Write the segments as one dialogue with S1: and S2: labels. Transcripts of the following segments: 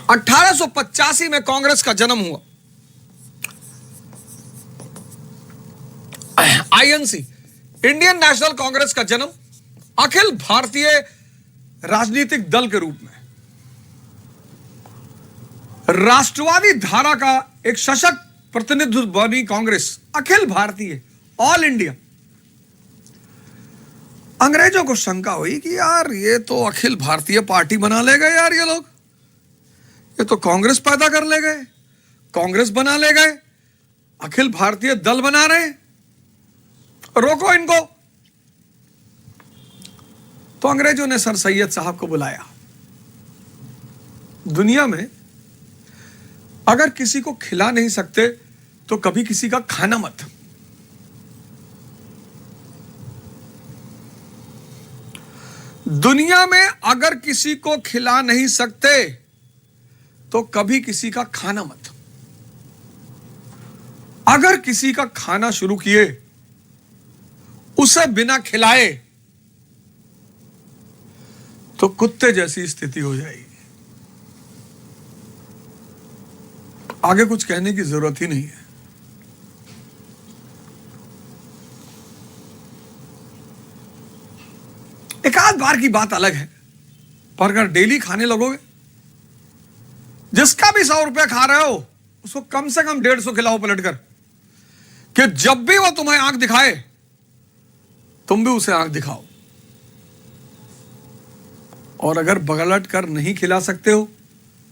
S1: 1885 में कांग्रेस का जन्म हुआ। आईएनसी, इंडियन नेशनल कांग्रेस का जन्म अखिल भारतीय राजनीतिक दल के रूप में राष्ट्रवादी धारा का एक सशक्त प्रतिनिधित्व बनी कांग्रेस, अखिल भारतीय, ऑल इंडिया। अंग्रेजों को शंका हुई कि यार ये तो अखिल भारतीय पार्टी बना ले गए, यार ये लोग, ये तो कांग्रेस पैदा कर ले गए, कांग्रेस बना ले गए, अखिल भारतीय दल बना रहे, रोको इनको। तो अंग्रेजों ने सर सैयद साहब को बुलाया। दुनिया में अगर किसी को खिला नहीं सकते तो कभी किसी का खाना मत। दुनिया में अगर किसी को खिला नहीं सकते तो कभी किसी का खाना मत। अगर किसी का खाना शुरू किए, उसे बिना खिलाए तो कुत्ते जैसी स्थिति हो जाएगी। आगे कुछ कहने की जरूरत ही नहीं है। एक आध बार की बात अलग है, पर अगर डेली खाने लगोगे, जिसका भी 100 रुपया खा रहे हो उसको कम से कम 150 खिलाओ पलटकर, कि जब भी वो तुम्हें आंख दिखाए तुम भी उसे आंख दिखाओ। और अगर पलट कर नहीं खिला सकते हो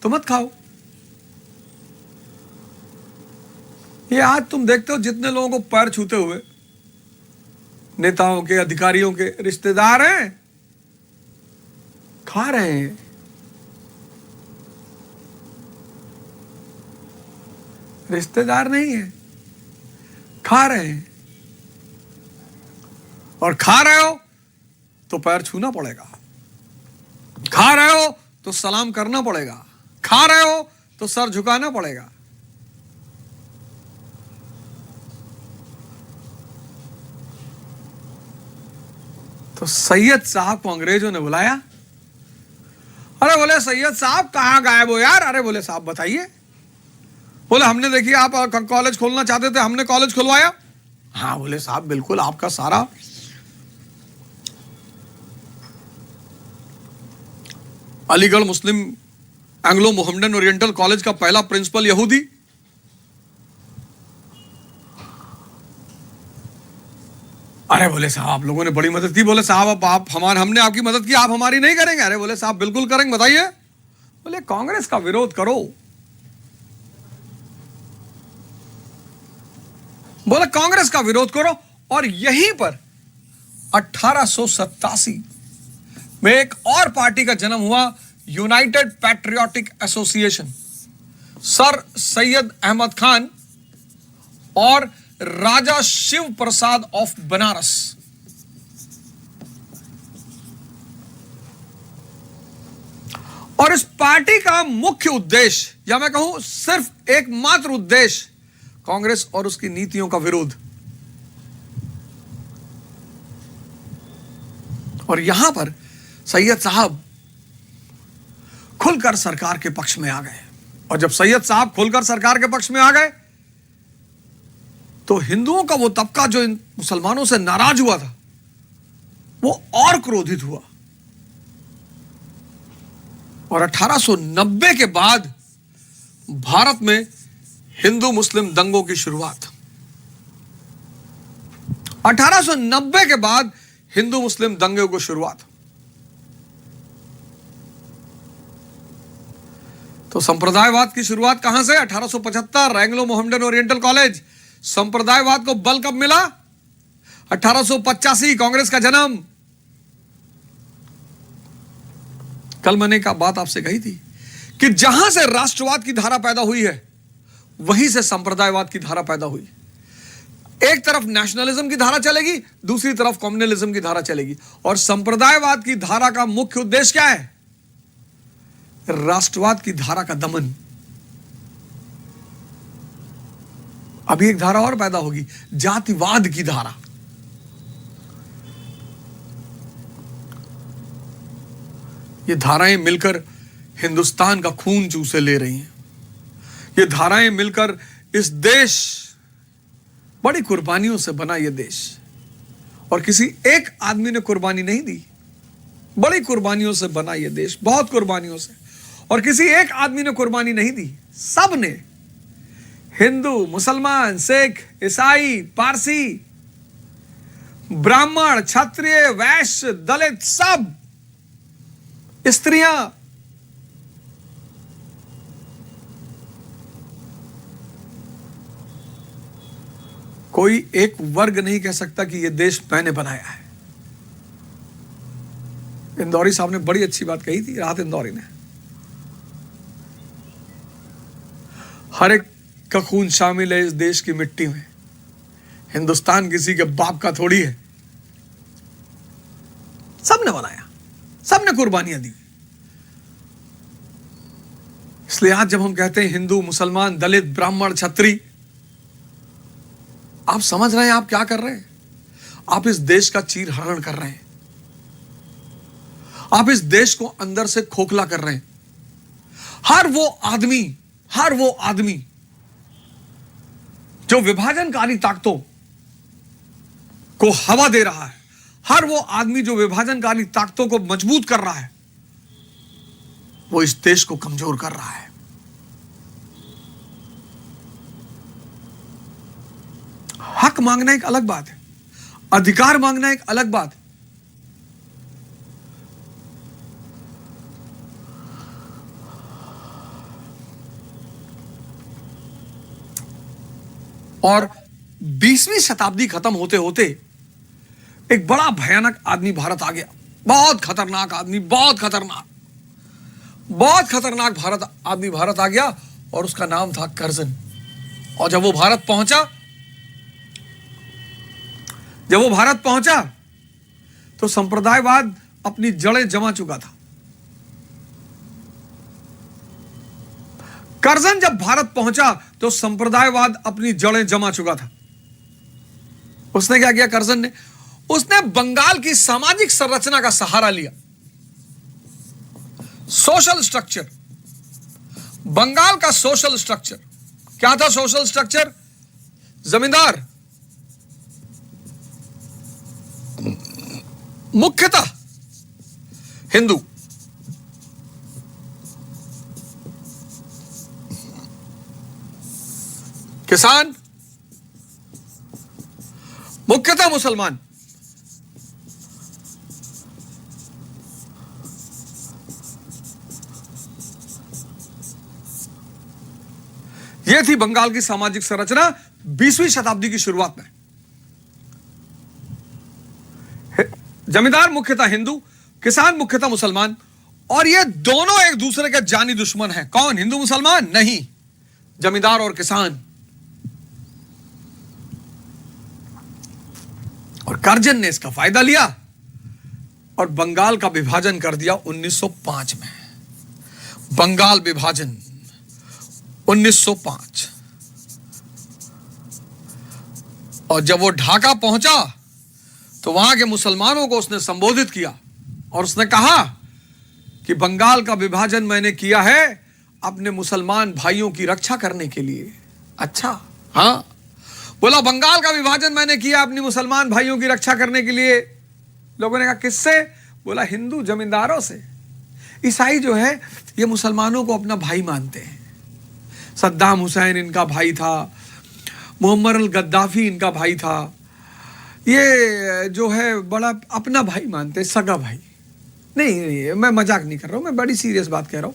S1: तो मत खाओ। ये आज तुम देखते हो जितने लोगों को पैर छूते हुए नेताओं के, अधिकारियों के रिश्तेदार हैं, खा रहे हैं। रिश्तेदार नहीं है, खा रहे हैं। और खा रहे हो तो पैर छूना पड़ेगा, खा रहे हो तो सलाम करना पड़ेगा, खा रहे हो तो सर झुकाना पड़ेगा। तो सैयद साहब को अंग्रेजों ने बुलाया। अरे बोले सैयद साहब कहां गायब हो यार? अरे बोले साहब बताइए। बोले हमने देखिए आप कॉलेज खोलना चाहते थे, हमने कॉलेज खुलवाया। हाँ बोले साहब बिल्कुल, आपका सारा अलीगढ़ मुस्लिम एंग्लो मोहम्मडन ओरिएंटल कॉलेज का पहला प्रिंसिपल यहूदी। अरे बोले साहब आप लोगों ने बड़ी मदद की। बोले साहब आप हमने आपकी मदद की, आप हमारी नहीं करेंगे? अरे बोले साहब बिल्कुल करेंगे, बताइए। बोले कांग्रेस का विरोध करो। बोले कांग्रेस का विरोध करो। और यहीं पर 1887 में एक और पार्टी का जन्म हुआ, united patriotic association. Sir Syed Ahmad Khan और राजा शिव प्रसाद ऑफ बनारस। और इस पार्टी का मुख्य उद्देश्य, या मैं कहूं सिर्फ एकमात्र उद्देश्य, कांग्रेस और उसकी नीतियों का विरोध। और यहां पर सैयद साहब खुलकर सरकार के पक्ष में आ गए। और जब सैयद साहब खुलकर सरकार के पक्ष में आ गए तो हिंदुओं का वो तबका जो इन मुसलमानों से नाराज हुआ था वो और क्रोधित हुआ। और 1890 के बाद भारत में हिंदू मुस्लिम दंगों की शुरुआत। 1890 के बाद हिंदू मुस्लिम दंगों की शुरुआत। तो संप्रदायवाद की शुरुआत कहां से? 1875 एंग्लो मोहम्मडन ओरिएंटल कॉलेज। संप्रदायवाद को बल कब मिला? 1885 कांग्रेस का जन्म। कल मैंने एक बात आपसे कही थी कि जहां से राष्ट्रवाद की धारा पैदा हुई है वहीं से संप्रदायवाद की धारा पैदा हुई। एक तरफ नेशनलिज्म की धारा चलेगी, दूसरी तरफ कम्युनलिज्म की धारा चलेगी। और संप्रदायवाद की धारा का मुख्य उद्देश्य क्या है? राष्ट्रवाद की धारा का दमन। अभी एक धारा और पैदा होगी, जातिवाद की धारा। ये धाराएं मिलकर हिंदुस्तान का खून चूसे ले रही हैं। ये धाराएं मिलकर इस देश, बड़ी कुर्बानियों से बना ये देश, और किसी एक आदमी ने कुर्बानी नहीं दी, बड़ी कुर्बानियों से बना ये देश, बहुत कुर्बानियों से, और किसी एक आदमी ने कुर्बानी नहीं दी, सब ने, हिंदू, मुसलमान, सिख, ईसाई, पारसी, ब्राह्मण, क्षत्रिय, वैश्य, दलित, सब, स्त्रियां, कोई एक वर्ग नहीं कह सकता कि यह देश मैंने बनाया है। इंदौरी साहब ने बड़ी अच्छी बात कही थी, राहत इंदौरी ने, हर एक का खून शामिल है इस देश की मिट्टी में। हिंदुस्तान किसी के बाप का थोड़ी है, सबने बनाया, सबने कुर्बानियां दी। इसलिए आज जब हम कहते हैं हिंदू, मुसलमान, दलित, ब्राह्मण, क्षत्रिय, आप समझ रहे हैं आप क्या कर रहे हैं? आप इस देश का चीरहरण कर रहे हैं, आप इस देश को अंदर से खोखला कर रहे हैं। हर वो आदमी जो विभाजनकारी ताकतों को हवा दे रहा है, हर वो आदमी जो विभाजनकारी ताकतों को मजबूत कर रहा है, वो इस देश को कमजोर कर रहा है। हक मांगना एक अलग बात है, अधिकार मांगना एक अलग बात है। और 20वीं शताब्दी खत्म होते होते एक बड़ा भयानक आदमी भारत आ गया, बहुत खतरनाक आदमी, बहुत खतरनाक आदमी भारत आ गया, और उसका नाम था कर्जन। और जब वो भारत पहुंचा तो संप्रदायवाद अपनी जड़ें जमा चुका था। कर्जन जब भारत पहुंचा तो संप्रदायवाद अपनी जड़ें जमा चुका था। उसने क्या किया? कर्जन ने, उसने बंगाल की सामाजिक संरचना का सहारा लिया। सोशल स्ट्रक्चर, बंगाल का सोशल स्ट्रक्चर क्या था? सोशल स्ट्रक्चर, जमींदार मुख्यतः हिंदू, किसान मुख्यतः मुसलमान, यह थी बंगाल की सामाजिक संरचना 20वीं शताब्दी की शुरुआत में। जमींदार मुख्यतः हिंदू, किसान मुख्यतः मुसलमान, और ये दोनों एक दूसरे के जानी दुश्मन हैं। कौन? हिंदू मुसलमान नहीं, जमींदार और किसान। और कर्जन ने इसका फायदा लिया और बंगाल का विभाजन कर दिया 1905 में। बंगाल विभाजन 1905। और जब वो ढाका पहुंचा तो वहां के मुसलमानों को उसने संबोधित किया और उसने कहा कि बंगाल का विभाजन मैंने किया है अपने मुसलमान भाइयों की रक्षा करने के लिए। अच्छा, हाँ, बोला बंगाल का विभाजन मैंने किया अपनी मुसलमान भाइयों की रक्षा करने के लिए। लोगों ने कहा किससे? बोला हिंदू जमींदारों से। ईसाई जो है ये मुसलमानों को अपना भाई मानते हैं। सद्दाम हुसैन इनका भाई था, मुअम्मर अल गद्दाफी इनका भाई था। ये जो है बड़ा अपना भाई मानते, सगा भाई। नहीं, मैं मजाक नहीं कर रहा हूं, मैं बड़ी सीरियस बात कह रहा हूं।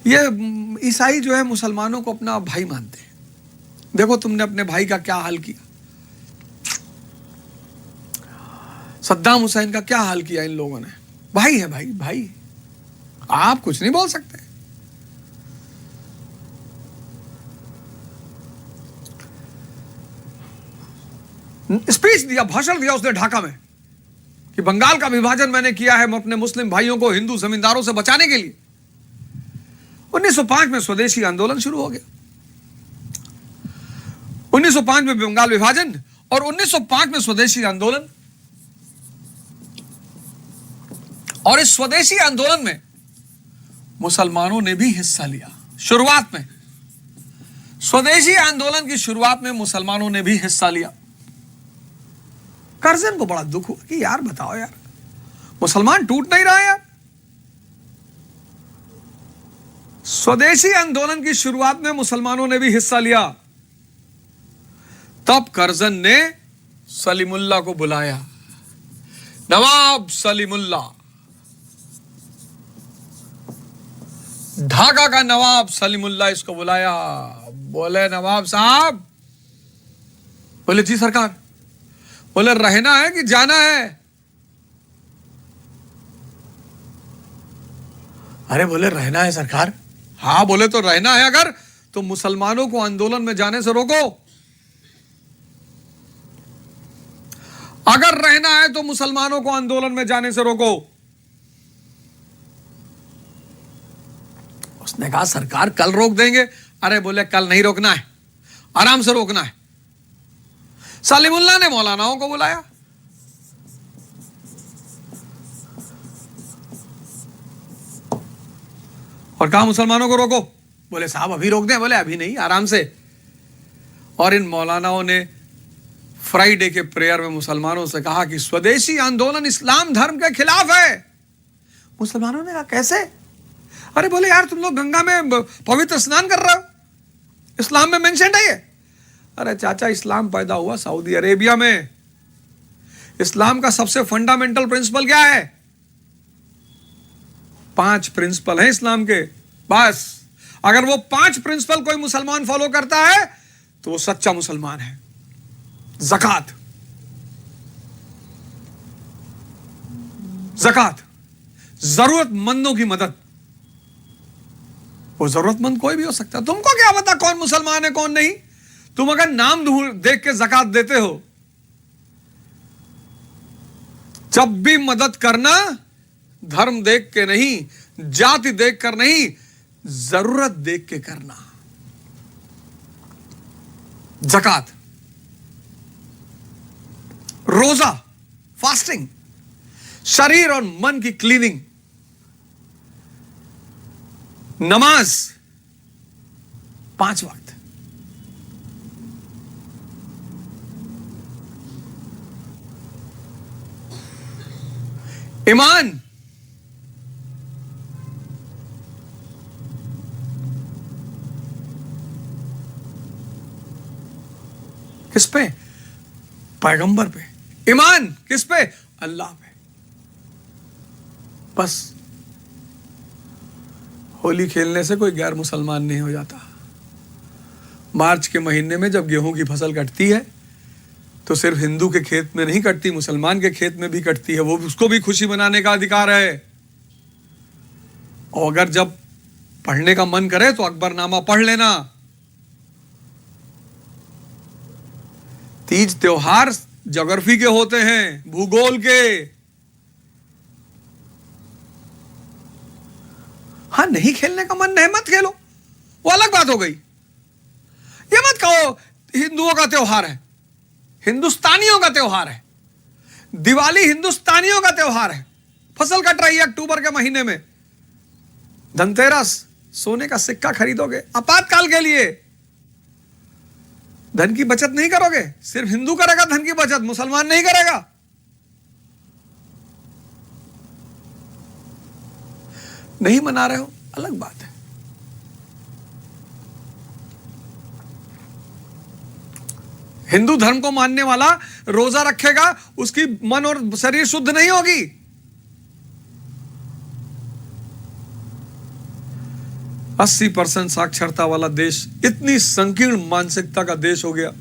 S1: ये ईसाई जो है मुसलमानों को अपना भाई मानते हैं। देखो तुमने अपने भाई का क्या हाल किया, सद्दाम हुसैन का क्या हाल किया इन लोगों ने। भाई है, भाई, आप कुछ नहीं बोल सकते। स्पीच दिया, भाषण दिया उसने ढाका में कि बंगाल का विभाजन मैंने किया है अपने मुस्लिम भाइयों को हिंदू जमींदारों से बचाने के लिए। 1905 में स्वदेशी आंदोलन शुरू हो गया। 1905 में बंगाल विभाजन और 1905 में स्वदेशी आंदोलन। और इस स्वदेशी आंदोलन में मुसलमानों ने भी हिस्सा लिया। शुरुआत में स्वदेशी आंदोलन की शुरुआत में मुसलमानों ने भी हिस्सा लिया। करजन को बड़ा दुख हुआ कि यार बताओ यार, मुसलमान टूट नहीं रहा यार। स्वदेशी आंदोलन की शुरुआत में मुसलमानों ने भी हिस्सा लिया। तब करजन ने सलीमुल्लाह को बुलाया, नवाब सलीमुल्लाह, ढाका का नवाब सलीमुल्लाह इसको बुलाया। बोले नवाब साहब, बोले जी सरकार। बोले रहना है कि जाना है? अरे बोले रहना है सरकार। हाँ बोले तो रहना है अगर तो मुसलमानों को आंदोलन में जाने से रोको। अगर रहना है तो मुसलमानों को आंदोलन में जाने से रोको। उसने कहा सरकार कल रोक देंगे। अरे बोले कल नहीं रोकना है, आराम से रोकना है। सलीमुल्लाह ने मौलानाओं को बुलाया। और कहा मुसलमानों को रोको। बोले साहब अभी रोक दें? बोले अभी नहीं, आराम से। और इन मौलानाओं ने फ्राइडे के प्रेयर में मुसलमानों से कहा कि स्वदेशी आंदोलन इस्लाम धर्म के खिलाफ है। मुसलमानों ने कहा कैसे? अरे बोले यार तुम लोग गंगा में पवित्र स्नान कर रहे हो, इस्लाम में मेंशन है ये। अरे चाचा, इस्लाम पैदा हुआ सऊदी अरेबिया में। इस्लाम का सबसे फंडामेंटल प्रिंसिपल क्या है? 5 प्रिंसिपल हैं इस्लाम के, बस। अगर वो 5 प्रिंसिपल कोई मुसलमान फॉलो करता है तो वो सच्चा मुसलमान है। ज़कात, ज़कात, जरूरतमंदों की मदद। वो जरूरतमंद कोई भी हो सकता है। तुमको क्या पता कौन मुसलमान है कौन नहीं? तुम अगर नाम देख के ज़कात देते हो, जब भी मदद करना धर्म देख के नहीं, जाति देख कर नहीं, जरूरत देख के करना। ज़कात, रोजा, फास्टिंग, शरीर और मन की क्लीनिंग, नमाज 5 वक्त, ईमान, किस पे? पैगंबर पे। ईमान किस पे? अल्लाह पे। बस। होली खेलने से कोई गैर मुसलमान नहीं हो जाता। मार्च के महीने में जब गेहूं की फसल कटती है तो सिर्फ हिंदू के खेत में नहीं कटती, मुसलमान के खेत में भी कटती है। वो उसको भी खुशी मनाने का अधिकार है। और अगर जब पढ़ने का मन करे तो अकबरनामा पढ़ लेना। तीज त्योहार ज्योग्राफी के होते हैं, भूगोल के। हाँ, नहीं खेलने का मन नहीं, मत खेलो, वो अलग बात हो गई। ये मत कहो हिंदुओं का त्योहार है, हिंदुस्तानियों का त्योहार है। दिवाली हिंदुस्तानियों का त्योहार है। फसल कट रही है अक्टूबर के महीने में, धनतेरस सोने का सिक्का खरीदोगे आपातकाल के लिए। धन की बचत नहीं करोगे, सिर्फ हिंदू करेगा धन की बचत, मुसलमान नहीं करेगा। नहीं मना रहे हो, अलग बात है। हिंदू धर्म को मानने वाला रोजा रखेगा, उसकी मन और शरीर शुद्ध नहीं होगी। अस्सी 80% साक्षरता वाला देश इतनी संकीर्ण मानसिकता का देश हो गया।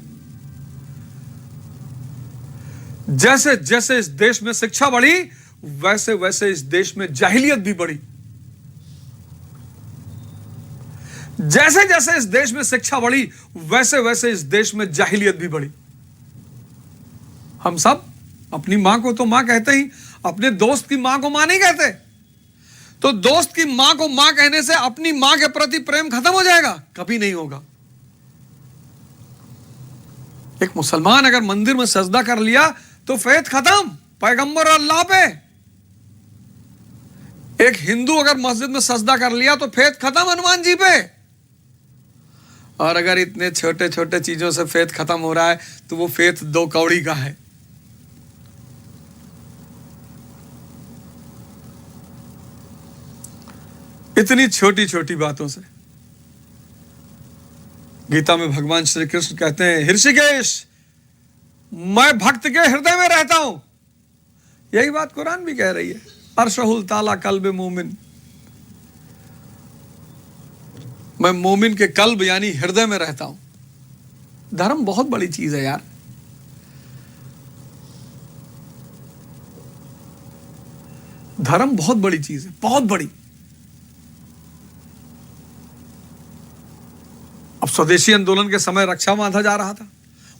S1: जैसे जैसे इस देश में शिक्षा बढ़ी, वैसे वैसे इस देश में जाहिलियत भी बढ़ी। जैसे जैसे इस देश में शिक्षा बढ़ी, वैसे वैसे इस देश में जाहिलियत भी बढ़ी। हम सब अपनी मां को तो मां कहते ही, अपने दोस्त की मां को मां नहीं कहते। तो दोस्त की मां को मां कहने से अपनी मां के प्रति प्रेम खत्म हो जाएगा? कभी नहीं होगा। एक मुसलमान अगर मंदिर में सजदा कर लिया तो फेथ खत्म, पैगंबर और अल्लाह पे। एक हिंदू अगर मस्जिद में सजदा कर लिया तो फेथ खत्म हनुमान जी पे। और अगर इतने छोटे छोटे चीजों से फेथ खत्म हो रहा है तो वो फेथ 2 कौड़ी का है। इतनी छोटी छोटी बातों से गीता में भगवान श्री कृष्ण कहते हैं, ऋषिकेश मैं भक्त के हृदय में रहता हूं। यही बात कुरान भी कह रही है, अरशहुल ताला कल्ब मोमिन, मैं मोमिन के कल्ब यानी हृदय में रहता हूं। धर्म बहुत बड़ी चीज है यार। धर्म बहुत बड़ी चीज है, बहुत बड़ी। अब स्वदेशी आंदोलन के समय रक्षा बांधा जा रहा था,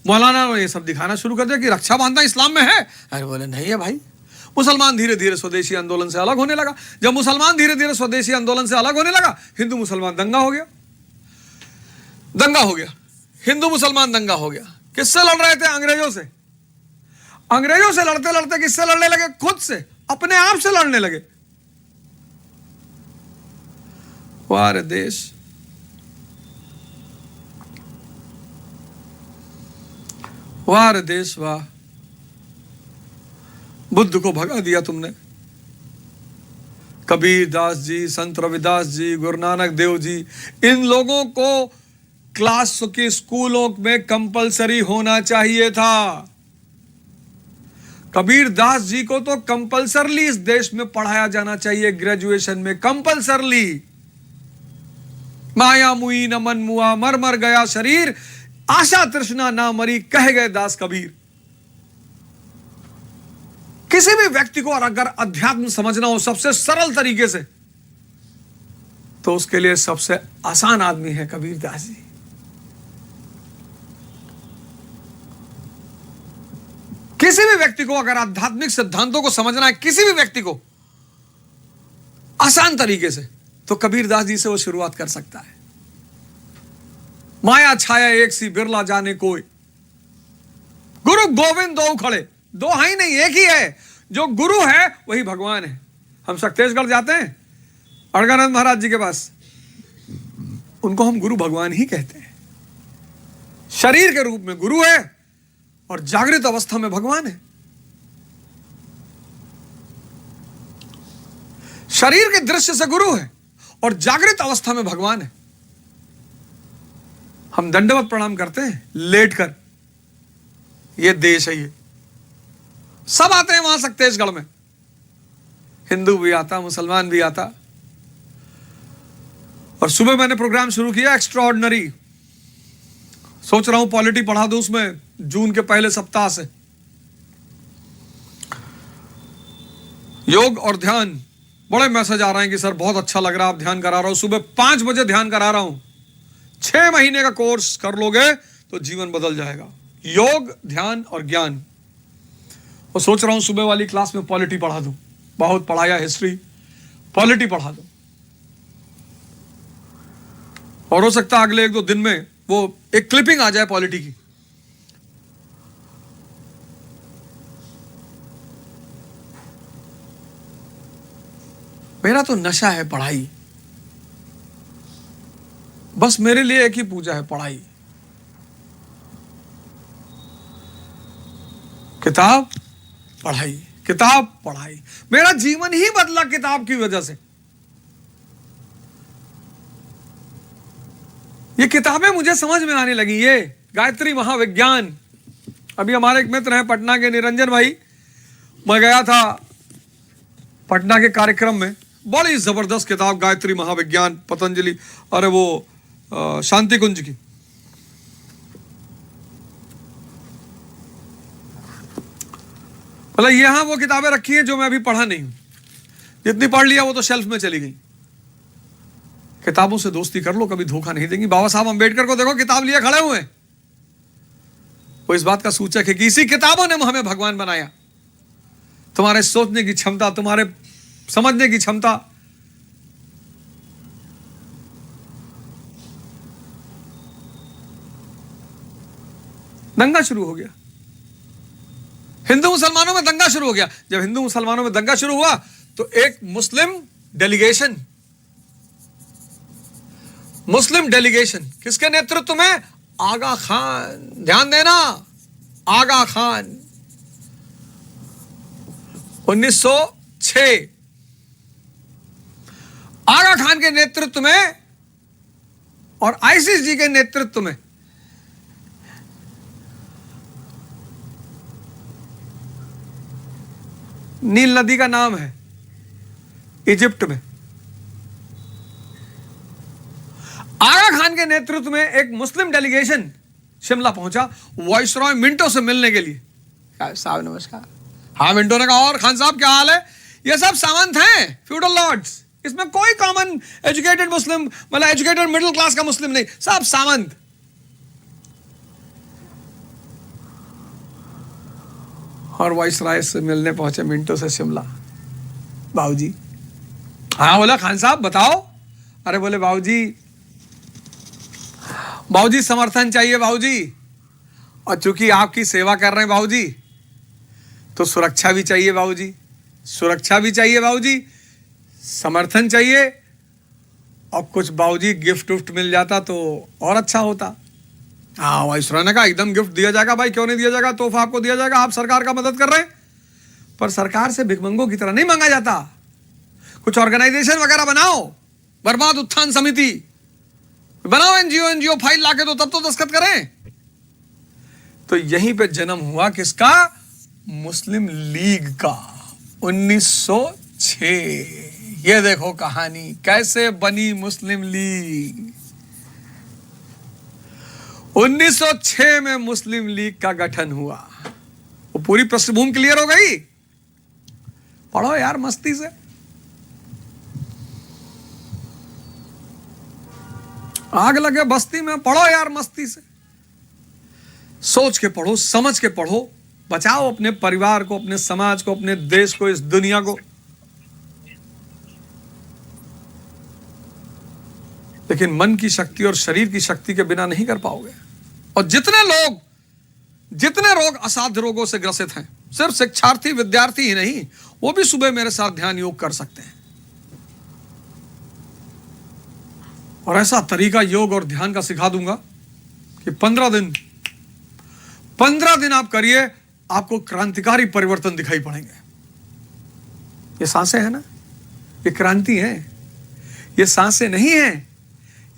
S1: मौलाना ने ये सब दिखाना शुरू कर दिया कि रक्षा बांधना इस्लाम में है। अरे बोले नहीं है भाई। मुसलमान धीरे धीरे स्वदेशी आंदोलन से अलग होने लगा। जब मुसलमान धीरे धीरे स्वदेशी आंदोलन से अलग होने लगा, हिंदू मुसलमान दंगा हो गया। दंगा हो गया, हिंदू मुसलमान दंगा हो गया। किससे लड़ रहे थे? अंग्रेजों से। अंग्रेजों से लड़ते लड़ते किससे लड़ने लगे? खुद से, अपने आप से लड़ने लगे। वाह रे देश, वाह रे देश वाह। बुद्ध को भगा दिया तुमने। कबीर दास जी, संत रविदास जी, गुरु नानक देव जी, इन लोगों को क्लास के स्कूलों में कंपलसरी होना चाहिए था। कबीर दास जी को तो कंपलसरली इस देश में पढ़ाया जाना चाहिए, ग्रेजुएशन में कंपलसरली। माया मुई न मन मुआ, मर मर गया शरीर, आशा तृष्णा ना मरी, कह गए दास कबीर। किसी भी व्यक्ति को अगर अध्यात्म समझना हो सबसे सरल तरीके से, तो उसके लिए सबसे आसान आदमी है कबीर दास जी। किसी भी व्यक्ति को अगर आध्यात्मिक सिद्धांतों को समझना है, किसी भी व्यक्ति को आसान तरीके से, तो कबीर दास जी से वो शुरुआत कर सकता है। माया छाया एक सी बिरला जाने कोई, गुरु गोविंद दो खड़े। दो है ही नहीं, एक ही है। जो गुरु है वही भगवान है। हम छत्तीसगढ़ जाते हैं अड़गानंद महाराज जी के पास, उनको हम गुरु भगवान ही कहते हैं। शरीर के रूप में गुरु है और जागृत अवस्था में भगवान है। शरीर के दृश्य से गुरु है और जागृत अवस्था में भगवान है। हम दंडवत प्रणाम करते हैं लेटकर। ये देश है, ये सब आते हैं वहां छत्तीसगढ़ में। हिंदू भी आता, मुसलमान भी आता। और सुबह मैंने प्रोग्राम शुरू किया एक्स्ट्राऑर्डिनरी। सोच रहा हूं पॉलिटी पढ़ा दूं उसमें जून के पहले सप्ताह से। योग और ध्यान, बड़े मैसेज आ रहे हैं कि सर बहुत अच्छा लग रहा है, आप ध्यान करा रहा हूं। सुबह 5 बजे ध्यान करा रहा हूं। 6 महीने का कोर्स कर लोगे तो जीवन बदल जाएगा। योग, ध्यान और ज्ञान। और सोच रहा हूं सुबह वाली क्लास में पॉलिटी पढ़ा दूं। बहुत पढ़ाया हिस्ट्री, पॉलिटी पढ़ा दूं। और हो सकता है अगले 1-2 दिन में वो एक क्लिपिंग आ जाए पॉलिटी की। मेरा तो नशा है पढ़ाई। बस मेरे लिए एक ही पूजा है, पढ़ाई। किताब पढ़ाई, किताब पढ़ाई। मेरा जीवन ही बदला किताब की वजह से। ये किताबें मुझे समझ में आने लगी। ये गायत्री महाविज्ञान, अभी हमारे एक मित्र हैं पटना के, निरंजन भाई, मैं गया था पटना के कार्यक्रम में। बड़ी जबरदस्त किताब गायत्री महाविज्ञान, पतंजलि, अरे वो शांति कुंज की। मतलब यहां वो किताबें रखी हैं जो मैं अभी पढ़ा नहीं हूं। जितनी पढ़ लिया वो तो शेल्फ में चली गई। किताबों से दोस्ती कर लो, कभी धोखा नहीं देंगी। बाबा साहब अंबेडकर को देखो, किताब लिए खड़े हुए। वो इस बात का सूचक है कि इसी किताबों ने हमें भगवान बनाया। तुम्हारे सोचने की क्षमता, तुम्हारे समझने की क्षमता। दंगा शुरू हो गया, हिंदू मुसलमानों में दंगा शुरू हो गया। जब हिंदू मुसलमानों में दंगा शुरू हुआ तो एक मुस्लिम डेलीगेशन, मुस्लिम डेलीगेशन किसके नेतृत्व में? आगा खान। ध्यान देना, आगा खान। 1906 आगा खान के नेतृत्व में और आईसीसी के नेतृत्व में नील नदी का नाम है, इजिप्ट में आगा खान के नेतृत्व में एक मुस्लिम डेलीगेशन शिमला पहुंचा वाइसरॉय मिंटो से मिलने के लिए। साहब नमस्कार। हाँ, मिंटो ने कहा और खान साहब क्या हाल है? ये सब सामंत हैं, फ्यूडल लॉर्ड्स, इसमें कोई कॉमन एजुकेटेड मुस्लिम, मतलब एजुकेटेड मिडिल क्लास का मुस्लिम नहीं, सब सामंत। और वाइसरॉय से मिलने पहुंचे मिंटो से शिमला। बाबूजी। हाँ, बोला खान साहब बताओ। अरे बोले बाबूजी समर्थन चाहिए बाबूजी, और चूंकि आपकी सेवा कर रहे हैं बाबूजी तो सुरक्षा भी चाहिए बाबूजी, सुरक्षा भी चाहिए बाबूजी, समर्थन चाहिए, और कुछ बाबूजी गिफ्ट उफ्ट मिल जाता तो और अच्छा होता। हाँ, वाइसरॉय ने कहा एकदम गिफ्ट दिया जाएगा भाई, क्यों नहीं दिया जाएगा, तोहफा आपको दिया जाएगा, आप सरकार का मदद कर रहे हैं। पर सरकार से भिखमंगों की तरह नहीं मांगा जाता, कुछ ऑर्गेनाइजेशन वगैरह बनाओ, बर्बाद उत्थान समिति बनाओ, एनजीओ फाइल लाके दो, तब तो दस्तखत करें। तो यहीं पे जन्म हुआ किसका? मुस्लिम लीग का, 1906। ये देखो कहानी कैसे बनी मुस्लिम लीग। 1906 में मुस्लिम लीग का गठन हुआ। वो पूरी पृष्ठभूमि क्लियर हो गई? पढ़ो यार मस्ती से। आग लगे बस्ती में, पढ़ो यार मस्ती से, सोच के पढ़ो, समझ के पढ़ो, बचाओ अपने परिवार को, अपने समाज को, अपने देश को, इस दुनिया को। लेकिन मन की शक्ति और शरीर की शक्ति के बिना नहीं कर पाओगे। और जितने रोग असाध्य रोगों से ग्रसित हैं, सिर्फ शिक्षार्थी विद्यार्थी ही नहीं, वो भी सुबह मेरे साथ ध्यान योग कर सकते हैं। और ऐसा तरीका योग और ध्यान का सिखा दूंगा कि 15 दिन आप करिए, आपको क्रांतिकारी परिवर्तन दिखाई पड़ेंगे। ये सांसें हैं ना, ये क्रांति है, ये सांसें नहीं है,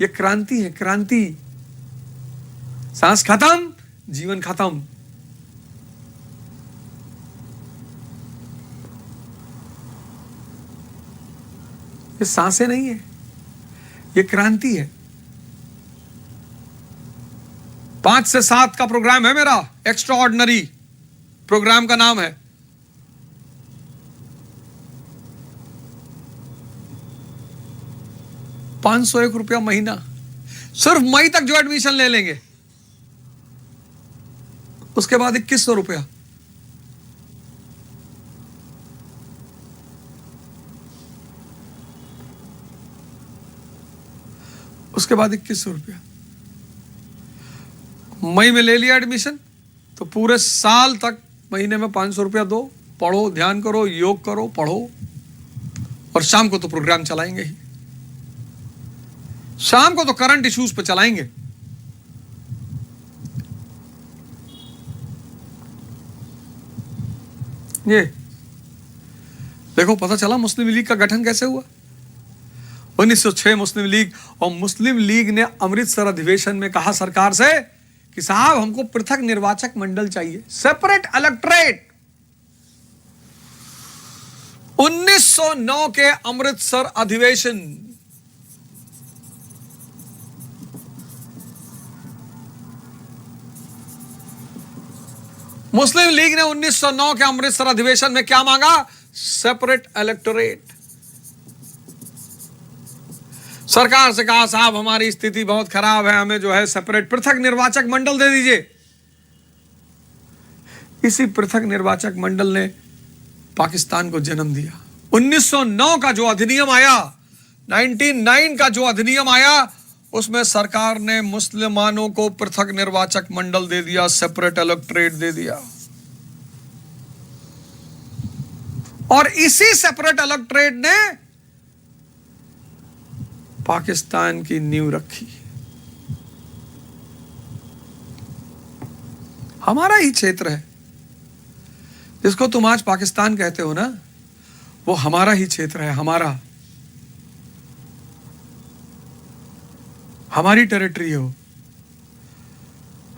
S1: ये क्रांति है, क्रांति। सांस खत्म, जीवन खत्म। ये सांसें नहीं है, ये क्रांति है। 5 से 7 का प्रोग्राम है मेरा, एक्स्ट्रा ऑर्डिनरी प्रोग्राम का नाम है। ₹501 महीना, सिर्फ मई तक जो एडमिशन ले लेंगे, उसके बाद ₹2100। उसके बाद ₹2100 मई में ले लिया एडमिशन, तो पूरे साल तक महीने में ₹500 दो, पढ़ो, ध्यान करो, योग करो, पढ़ो, और शाम को तो प्रोग्राम चलाएंगे ही। शाम को तो करंट इश्यूज पे चलाएंगे। ये देखो, पता चला मुस्लिम लीग का गठन कैसे हुआ। 1906 मुस्लिम लीग, और मुस्लिम लीग ने अमृतसर अधिवेशन में कहा सरकार से कि साहब हमको पृथक निर्वाचक मंडल चाहिए, सेपरेट इलेक्टोरेट। 1909 के अमृतसर अधिवेशन, मुस्लिम लीग ने 1909 के अमृतसर अधिवेशन में क्या मांगा? Separate electorate. सरकार से कहा साहब हमारी स्थिति बहुत खराब है, हमें जो है सेपरेट पृथक निर्वाचक मंडल दे दीजिए। इसी पृथक निर्वाचक मंडल ने पाकिस्तान को जन्म दिया। 1909 का जो अधिनियम आया, 1909 का जो अधिनियम आया, उसमें सरकार ने मुसलमानों को पृथक निर्वाचक मंडल दे दिया, सेपरेट इलेक्टोरेट दे दिया। और इसी सेपरेट इलेक्टोरेट ने पाकिस्तान की नींव रखी। हमारा ही क्षेत्र है, जिसको तुम आज पाकिस्तान कहते हो ना, वो हमारा ही क्षेत्र है, हमारी टेरिटरी है वो।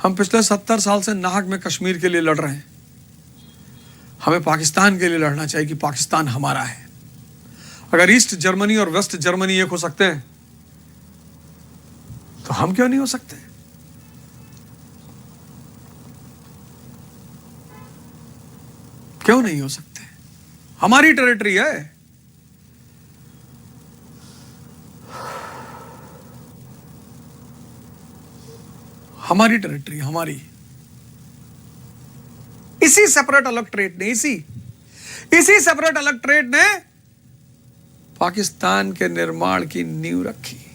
S1: हम पिछले 70 साल से नाहक में कश्मीर के लिए लड़ रहे हैं। हमें पाकिस्तान के लिए लड़ना चाहिए कि पाकिस्तान हमारा है। अगर ईस्ट जर्मनी और वेस्ट जर्मनी एक हो सकते हैं तो हम क्यों नहीं हो सकते? क्यों नहीं हो सकते? हमारी टेरिटरी है। हमारी टेरिटरी, हमारी। इसी सेपरेट इलेक्टोरेट ने इसी सेपरेट इलेक्टोरेट ने पाकिस्तान के निर्माण की नींव रखी।